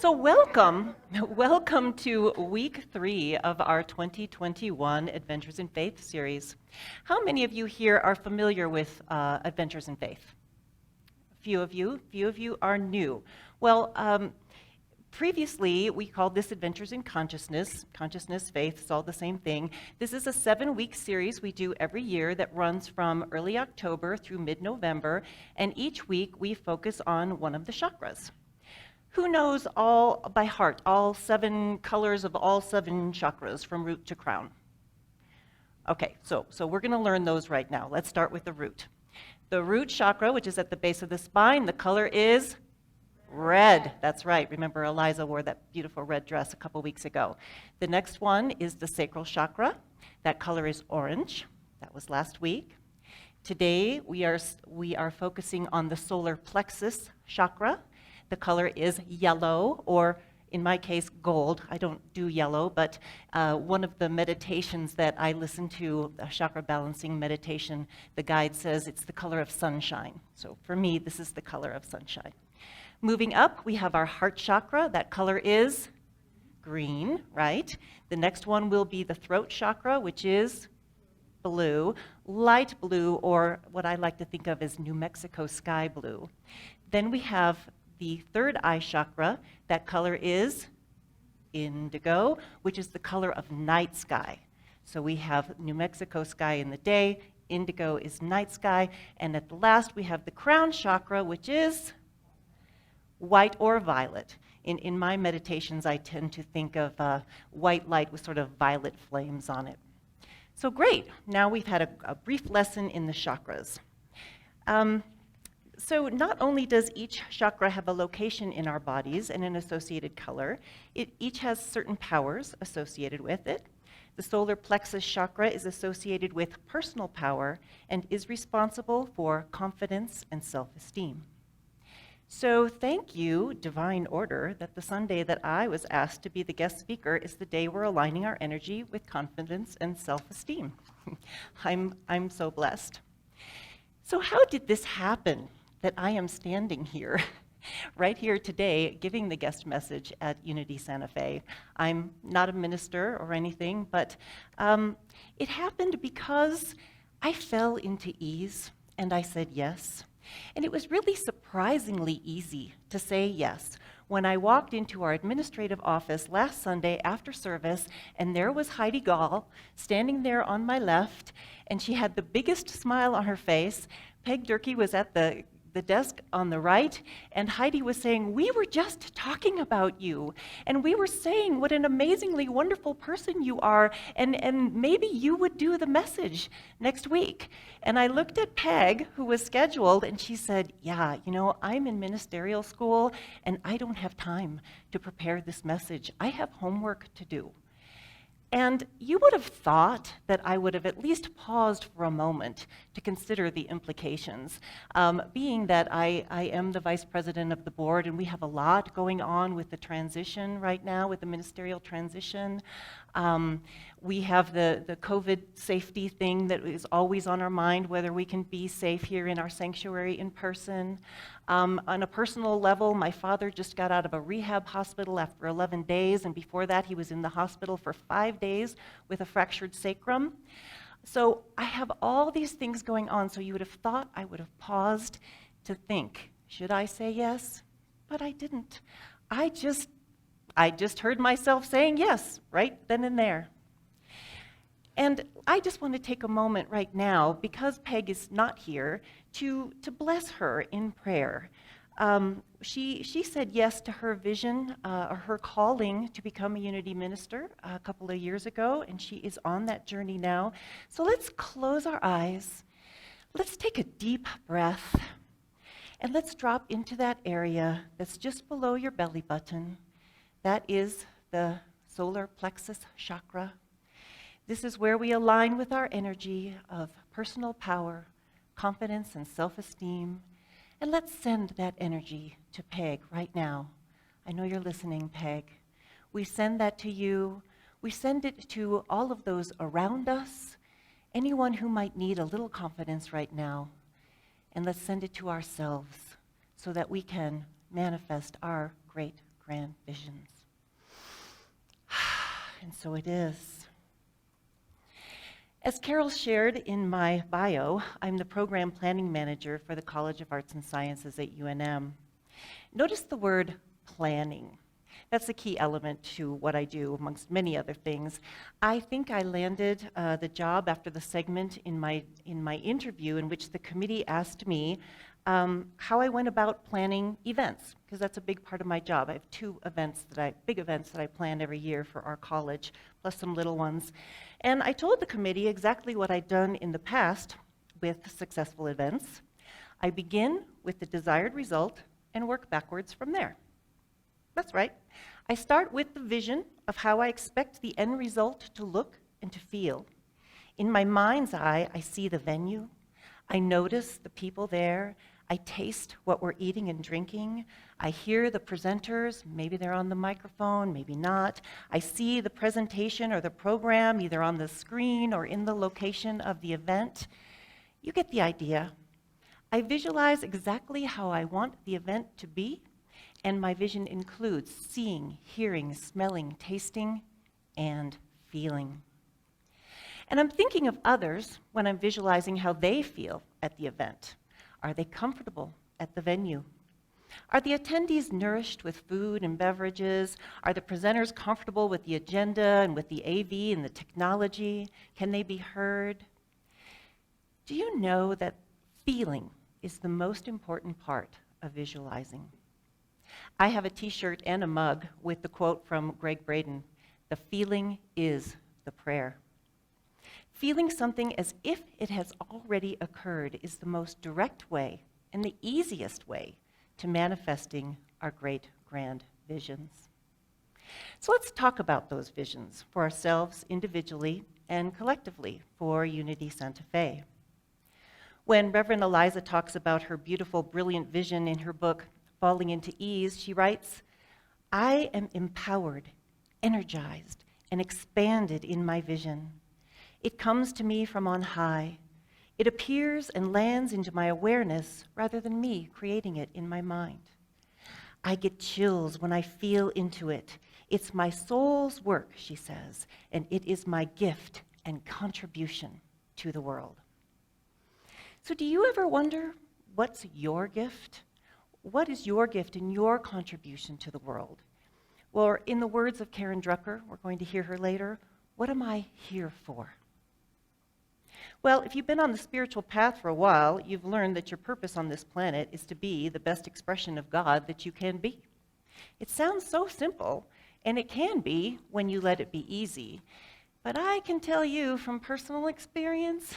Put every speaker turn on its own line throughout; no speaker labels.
So welcome to week 3 of our 2021 Adventures in Faith series. How many of you here are familiar with Adventures in Faith? Few of you are new. Well, previously we called this Adventures in Consciousness. Consciousness, faith, it's all the same thing. This is a 7-week series we do every year that runs from early October through mid-November, and each week we focus on one of the chakras. Who knows all by heart, all 7 colors of all 7 chakras from root to crown? Okay, so we're going to learn those right now. Let's start with the root. The root chakra, which is at the base of the spine, the color is red. That's right. Remember, Eliza wore that beautiful red dress a couple weeks ago. The next one is the sacral chakra. That color is orange. That was last week. Today, we are focusing on the solar plexus chakra. The color is yellow, or in my case, gold. I don't do yellow, but one of the meditations that I listen to, a chakra balancing meditation, the guide says it's the color of sunshine. So for me, this is the color of sunshine. Moving up, we have our heart chakra. That color is green, right? The next one will be the throat chakra, which is blue, light blue, or what I like to think of as New Mexico sky blue. Then we have the third eye chakra. That color is indigo, which is the color of night sky. So we have New Mexico sky in the day, indigo is night sky, and at the last we have the crown chakra, which is white or violet. In my meditations, I tend to think of white light with sort of violet flames on it. So great, now we've had a brief lesson in the chakras. So not only does each chakra have a location in our bodies and an associated color, it each has certain powers associated with it. The solar plexus chakra is associated with personal power and is responsible for confidence and self-esteem. So thank you, Divine Order, that the Sunday that I was asked to be the guest speaker is the day we're aligning our energy with confidence and self-esteem. I'm so blessed. So how did this happen that I am standing here, right here today, giving the guest message at Unity Santa Fe? I'm not a minister or anything, but it happened because I fell into ease and I said yes. And it was really surprisingly easy to say yes. When I walked into our administrative office last Sunday after service, and there was Heidi Gall standing there on my left, and she had the biggest smile on her face. Peg Durkee was at the desk on the right, and Heidi was saying, "We were just talking about you, and we were saying what an amazingly wonderful person you are, and maybe you would do the message next week." And I looked at Peg, who was scheduled, and she said, "Yeah, I'm in ministerial school, and I don't have time to prepare this message. I have homework to do." And you would have thought that I would have at least paused for a moment to consider the implications, being that I am the vice president of the board, and we have a lot going on with the transition right now, with the ministerial transition. We have the COVID safety thing that is always on our mind, whether we can be safe here in our sanctuary in person. On a personal level, my father just got out of a rehab hospital after 11 days, and before that he was in the hospital for 5 days with a fractured sacrum. So I have all these things going on, so you would have thought I would have paused to think, should I say yes? But I didn't. I just heard myself saying yes right then and there. And I just want to take a moment right now, because Peg is not here, to bless her in prayer. She said yes to her vision, or her calling to become a Unity minister a couple of years ago, and she is on that journey now. So let's close our eyes. Let's take a deep breath, and let's drop into that area that's just below your belly button. That is the solar plexus chakra. This is where we align with our energy of personal power, confidence, and self-esteem. And let's send that energy to Peg right now. I know you're listening, Peg. We send that to you. We send it to all of those around us, anyone who might need a little confidence right now. And let's send it to ourselves so that we can manifest our great grand visions. And so it is. As Carol shared in my bio, I'm the program planning manager for the College of Arts and Sciences at UNM. Notice the word planning. That's a key element to what I do, amongst many other things. I think I landed the job after the segment in my interview in which the committee asked me how I went about planning events, because that's a big part of my job. I have two big events that I plan every year for our college, plus some little ones. And I told the committee exactly what I'd done in the past with successful events. I begin with the desired result and work backwards from there. That's right. I start with the vision of how I expect the end result to look and to feel. In my mind's eye, I see the venue. I notice the people there. I taste what we're eating and drinking. I hear the presenters. Maybe they're on the microphone, maybe not. I see the presentation or the program either on the screen or in the location of the event. You get the idea. I visualize exactly how I want the event to be, and my vision includes seeing, hearing, smelling, tasting, and feeling. And I'm thinking of others when I'm visualizing how they feel at the event. Are they comfortable at the venue? Are the attendees nourished with food and beverages? Are the presenters comfortable with the agenda and with the AV and the technology? Can they be heard? Do you know that feeling is the most important part of visualizing? I have a t-shirt and a mug with the quote from Greg Braden, "The feeling is the prayer." Feeling something as if it has already occurred is the most direct way and the easiest way to manifesting our great grand visions. So let's talk about those visions for ourselves individually and collectively for Unity Santa Fe. When Reverend Eliza talks about her beautiful, brilliant vision in her book, Falling into Ease, she writes, "I am empowered, energized, and expanded in my vision. It comes to me from on high. It appears and lands into my awareness rather than me creating it in my mind. I get chills when I feel into it. It's my soul's work," she says, "and it is my gift and contribution to the world." So do you ever wonder, what's your gift? What is your gift and your contribution to the world? Well, in the words of Karen Drucker, we're going to hear her later, what am I here for? Well, if you've been on the spiritual path for a while, you've learned that your purpose on this planet is to be the best expression of God that you can be. It sounds so simple, and it can be when you let it be easy. But I can tell you from personal experience,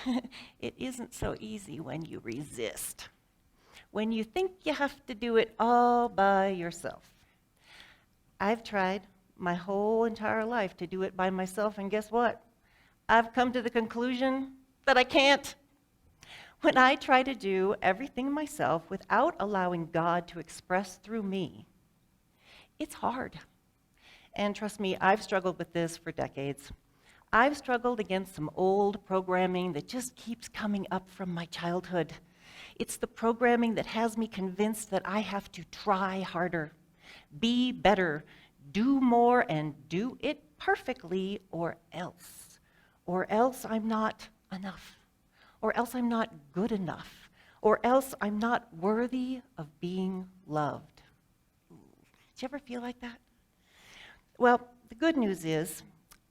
it isn't so easy when you resist. When you think you have to do it all by yourself. I've tried my whole entire life to do it by myself, and guess what? I've come to the conclusion that I can't. When I try to do everything myself without allowing God to express through me, it's hard. And trust me, I've struggled with this for decades. I've struggled against some old programming that just keeps coming up from my childhood. It's the programming that has me convinced that I have to try harder, be better, do more, and do it perfectly, or else. Or else I'm not enough. Or else I'm not good enough. Or else I'm not worthy of being loved. Did you ever feel like that? Well, the good news is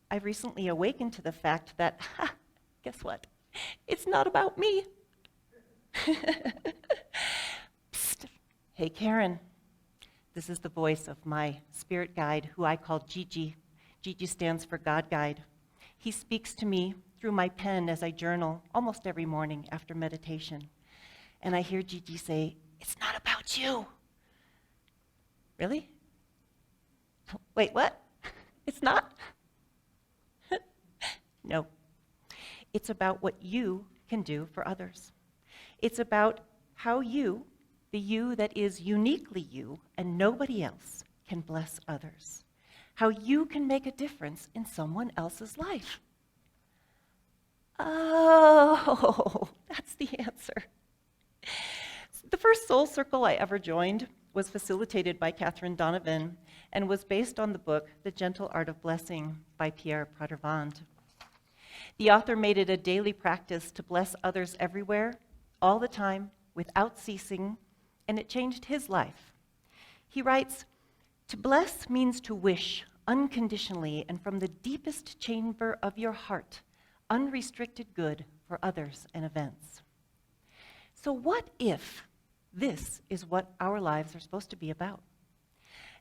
I've recently awakened to the fact that, guess what? It's not about me. Psst. Hey, Karen. This is the voice of my spirit guide, who I call Gigi. Gigi stands for God Guide. He speaks to me through my pen as I journal almost every morning after meditation. And I hear Gigi say, "It's not about you." Really? Wait, what? It's not? No. It's about what you can do for others. It's about how you, the you that is uniquely you and nobody else, can bless others. How you can make a difference in someone else's life. Oh, that's the answer. The first Soul Circle I ever joined was facilitated by Catherine Donovan and was based on the book The Gentle Art of Blessing by Pierre Pradervand. The author made it a daily practice to bless others everywhere, all the time, without ceasing, and it changed his life. He writes, "To bless means to wish unconditionally and from the deepest chamber of your heart, unrestricted good for others and events." So what if this is what our lives are supposed to be about?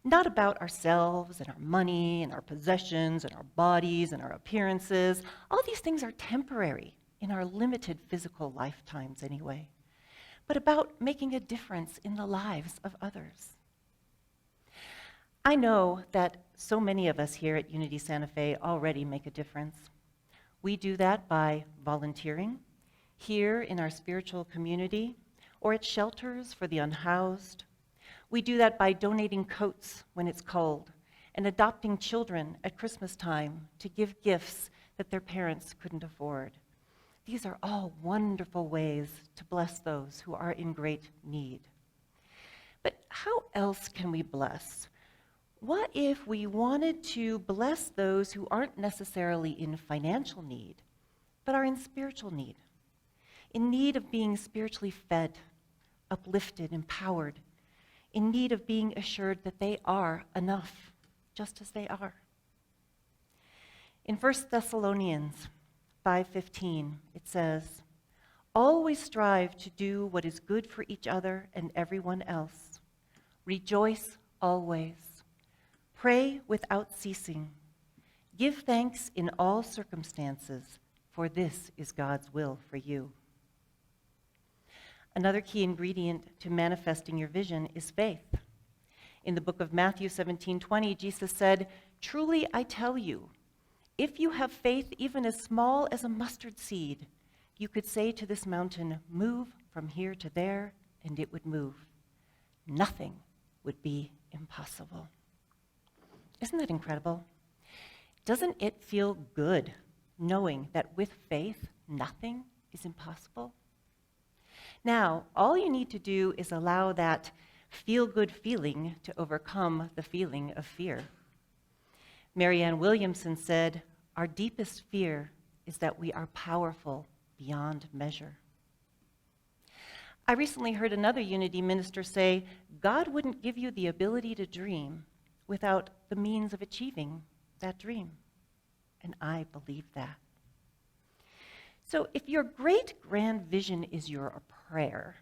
Not about ourselves and our money and our possessions and our bodies and our appearances. All these things are temporary in our limited physical lifetimes anyway, but about making a difference in the lives of others. I know that so many of us here at Unity Santa Fe already make a difference. We do that by volunteering here in our spiritual community or at shelters for the unhoused. We do that by donating coats when it's cold and adopting children at Christmas time to give gifts that their parents couldn't afford. These are all wonderful ways to bless those who are in great need. But how else can we bless? What if we wanted to bless those who aren't necessarily in financial need, but are in spiritual need? In need of being spiritually fed, uplifted, empowered, in need of being assured that they are enough, just as they are. In 1 Thessalonians 5:15, it says, "Always strive to do what is good for each other and everyone else. Rejoice always. Pray without ceasing. Give thanks in all circumstances, for this is God's will for you." Another key ingredient to manifesting your vision is faith. In the book of Matthew 17:20, Jesus said, "Truly I tell you, if you have faith even as small as a mustard seed, you could say to this mountain, 'Move from here to there,' and it would move. Nothing would be impossible." Isn't that incredible? Doesn't it feel good knowing that with faith, nothing is impossible? Now, all you need to do is allow that feel-good feeling to overcome the feeling of fear. Marianne Williamson said, "Our deepest fear is that we are powerful beyond measure." I recently heard another Unity minister say, "God wouldn't give you the ability to dream without the means of achieving that dream." And I believe that. So if your great grand vision is your prayer,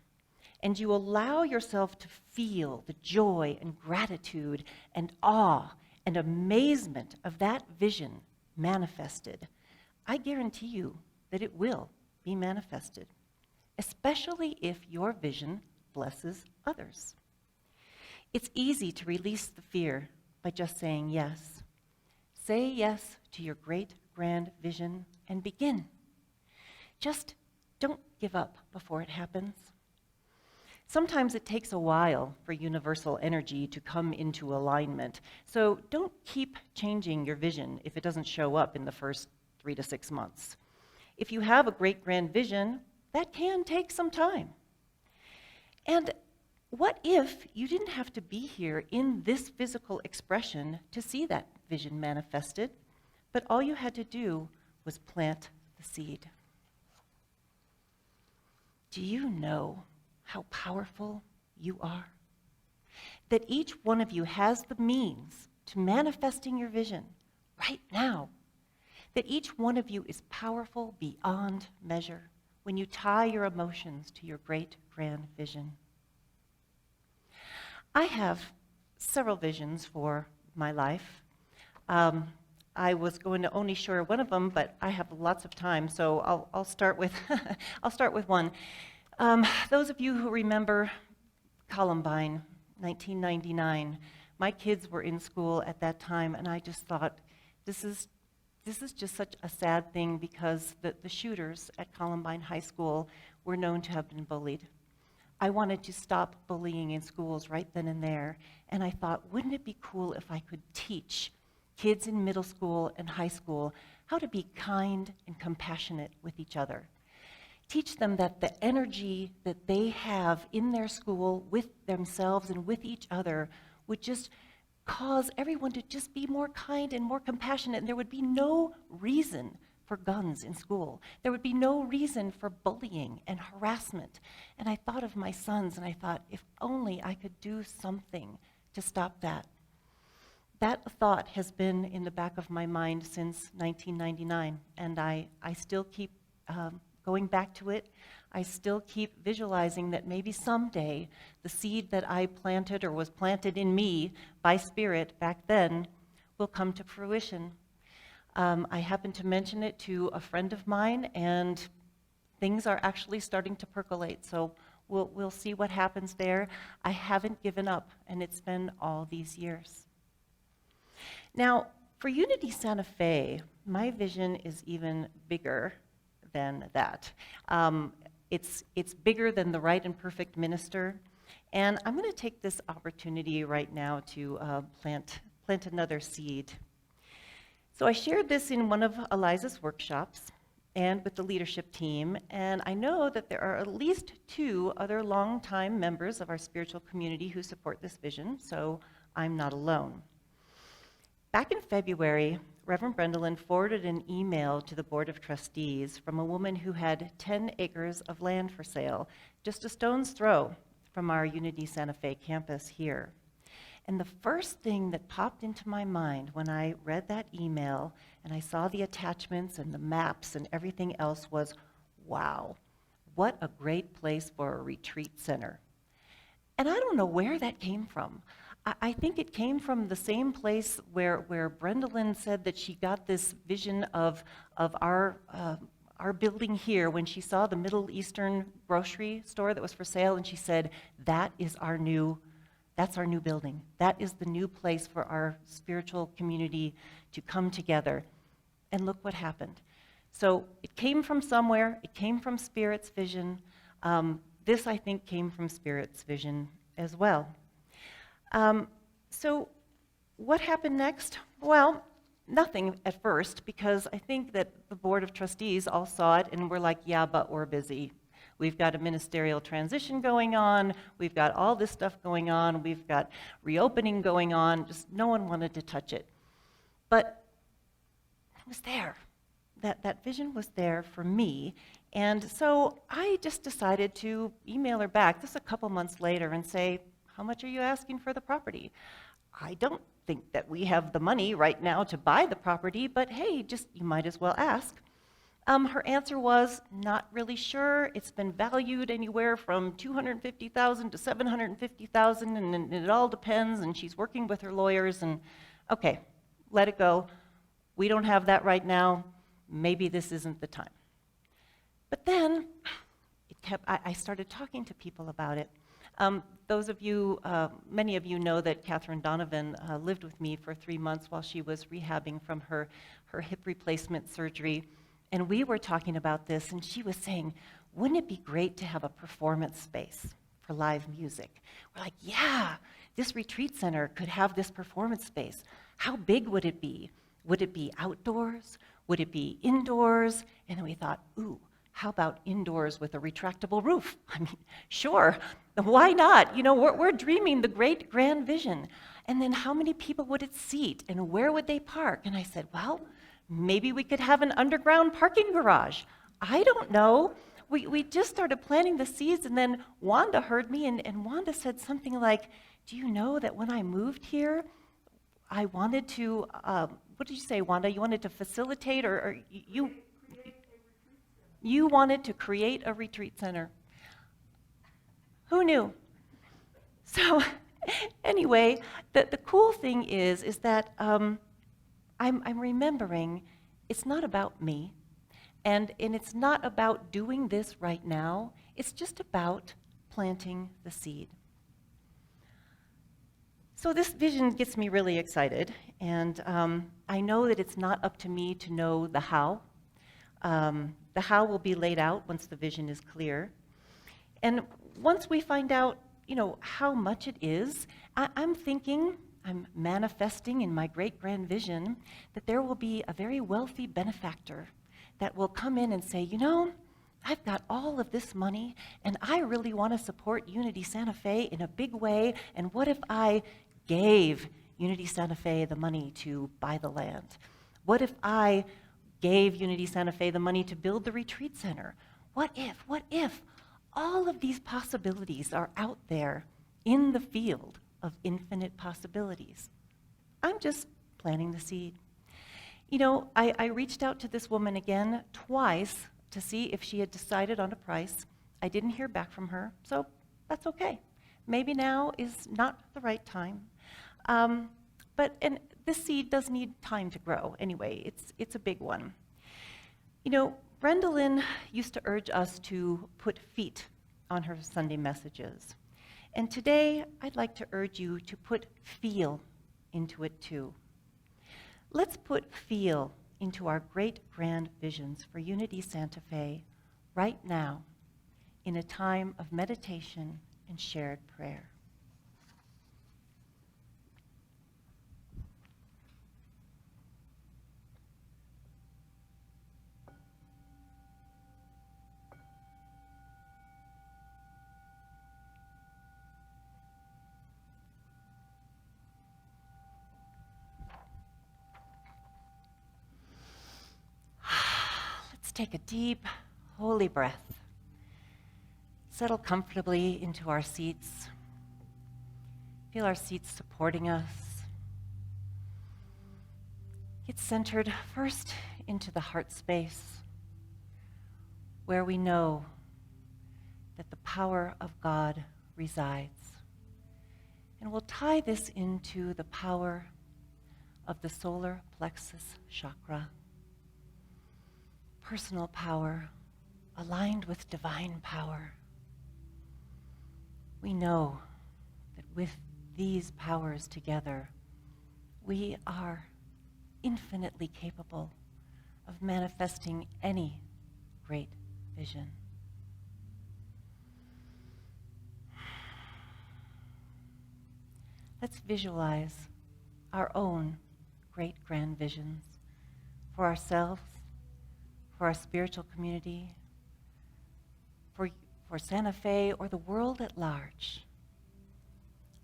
and you allow yourself to feel the joy and gratitude and awe and amazement of that vision manifested, I guarantee you that it will be manifested, especially if your vision blesses others. It's easy to release the fear by just saying yes. Say yes to your great grand vision and begin. Just don't give up before it happens. Sometimes it takes a while for universal energy to come into alignment, so don't keep changing your vision if it doesn't show up in the first 3 to 6 months. If you have a great grand vision, that can take some time. And what if you didn't have to be here in this physical expression to see that vision manifested, but all you had to do was plant the seed? Do you know how powerful you are? That each one of you has the means to manifesting your vision right now. That each one of you is powerful beyond measure when you tie your emotions to your great grand vision. I have several visions for my life. I was going to only share one of them, but I have lots of time, so I'll start with I'll start with one. Those of you who remember Columbine, 1999, my kids were in school at that time, and I just thought, this is just such a sad thing because the shooters at Columbine High School were known to have been bullied. I wanted to stop bullying in schools right then and there, and I thought, wouldn't it be cool if I could teach kids in middle school and high school how to be kind and compassionate with each other? teach them that the energy that they have in their school with themselves and with each other would just cause everyone to just be more kind and more compassionate, and there would be no reason for guns in school. There would be no reason for bullying and harassment. And I thought of my sons, and I thought, if only I could do something to stop that. That thought has been in the back of my mind since 1999, and I still keep going back to it. I still keep visualizing that maybe someday the seed that I planted or was planted in me by Spirit back then will come to fruition. I happened to mention it to a friend of mine, and things are actually starting to percolate, so we'll see what happens there. I haven't given up, and it's been all these years. Now, for Unity Santa Fe, my vision is even bigger than that. It's bigger than the right and perfect minister, and I'm going to take this opportunity right now to plant another seed. So I shared this in one of Eliza's workshops and with the leadership team, and I know that there are at least 2 other longtime members of our spiritual community who support this vision, so I'm not alone. Back in February, Reverend Brendelin forwarded an email to the Board of Trustees from a woman who had 10 acres of land for sale, just a stone's throw from our Unity Santa Fe campus here. And the first thing that popped into my mind when I read that email and I saw the attachments and the maps and everything else was, wow, what a great place for a retreat center. And I don't know where that came from. I think it came from the same place where Brendelin said that she got this vision of our building here when she saw the Middle Eastern grocery store that was for sale, and she said, that's our new building. That is the new place for our spiritual community to come together. And look what happened. So it came from somewhere. It came from Spirit's vision. This, I think, came from Spirit's vision as well. So what happened next? Well, nothing at first, because I think that the Board of Trustees all saw it and were like, yeah, but we're busy. We've got a ministerial transition going on. We've got all this stuff going on. We've got reopening going on. Just no one wanted to touch it. But it was there. That vision was there for me. And so I just decided to email her back just a couple months later and say, how much are you asking for the property? I don't think that we have the money right now to buy the property, but hey, you might as well ask. Her answer was, not really sure. It's been valued anywhere from $250,000 to $750,000, and it all depends, and she's working with her lawyers, and okay, let it go. We don't have that right now. Maybe this isn't the time. But then I started talking to people about it. Those of you, many of you know that Catherine Donovan lived with me for 3 months while she was rehabbing from her hip replacement surgery. And we were talking about this, and she was saying, wouldn't it be great to have a performance space for live music? We're like, yeah, this retreat center could have this performance space. How big would it be? Would it be outdoors? Would it be indoors? And then we thought, ooh, how about indoors with a retractable roof? I mean, sure, why not? You know, we're dreaming the great grand vision. And then how many people would it seat, and where would they park? And I said, well, maybe we could have an underground parking garage. I don't know. We just started planting the seeds, and then Wanda heard me, and Wanda said something like, do you know that when I moved here, I wanted to, what did you say, Wanda? You wanted to facilitate, or you wanted to create a retreat center. Who knew? So anyway, the cool thing is that I'm remembering it's not about me, and it's not about doing this right now. It's just about planting the seed. So this vision gets me really excited, and I know that it's not up to me to know the how. The how will be laid out once the vision is clear. And once we find out, how much it is, I'm manifesting in my great grand vision that there will be a very wealthy benefactor that will come in and say, I've got all of this money, and I really want to support Unity Santa Fe in a big way, and what if I gave Unity Santa Fe the money to buy the land? What if I gave Unity Santa Fe the money to build the retreat center? What if? All of these possibilities are out there in the field of infinite possibilities. I'm just planting the seed. You know, I reached out to this woman again twice to see if she had decided on a price. I didn't hear back from her, so that's okay. Maybe now is not the right time. And this seed does need time to grow anyway. It's a big one. You know, Brenda Lynn used to urge us to put feet on her Sunday messages. And today, I'd like to urge you to put feel into it too. Let's put feel into our great grand visions for Unity Santa Fe right now in a time of meditation and shared prayer. Take a deep, holy breath. Settle comfortably into our seats. Feel our seats supporting us. Get centered first into the heart space, where we know that the power of God resides. And we'll tie this into the power of the solar plexus chakra. Personal power aligned with divine power. We know that with these powers together, we are infinitely capable of manifesting any great vision. Let's visualize our own great grand visions for ourselves, for our spiritual community, for Santa Fe, or the world at large.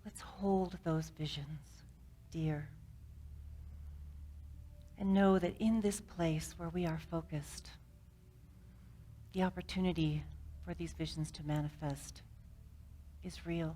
Let's hold those visions dear and know that in this place where we are focused, the opportunity for these visions to manifest is real.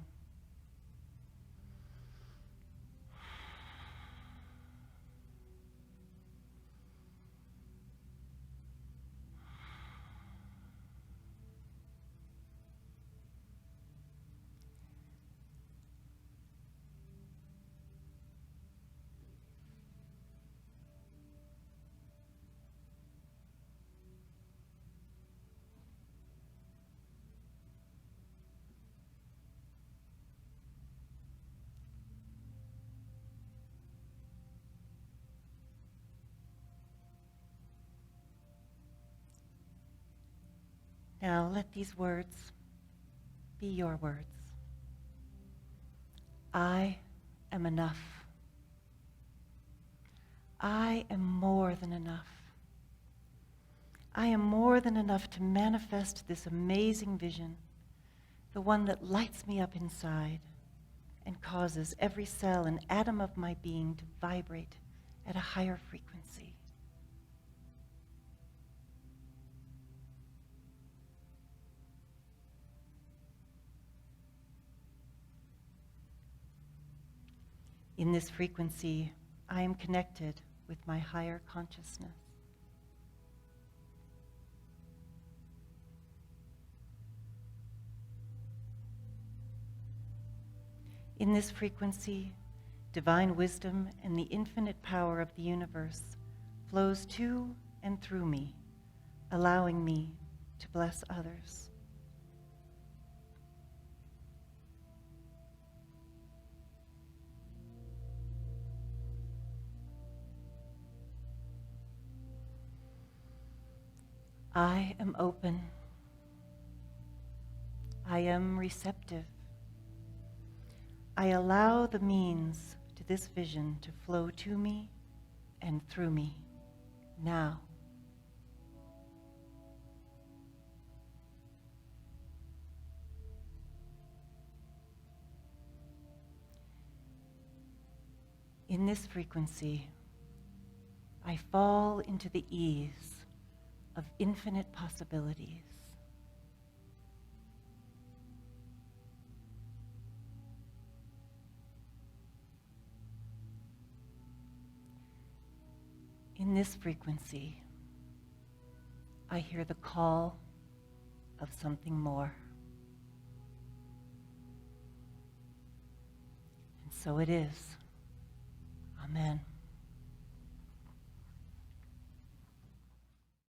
Now let these words be your words. I am enough. I am more than enough. I am more than enough to manifest this amazing vision, the one that lights me up inside and causes every cell and atom of my being to vibrate at a higher frequency. In this frequency, I am connected with my higher consciousness. In this frequency, divine wisdom and the infinite power of the universe flows to and through me, allowing me to bless others. I am open. I am receptive. I allow the means to this vision to flow to me and through me now. In this frequency, I fall into the ease of infinite possibilities. In this frequency, I hear the call of something more. And so it is. Amen.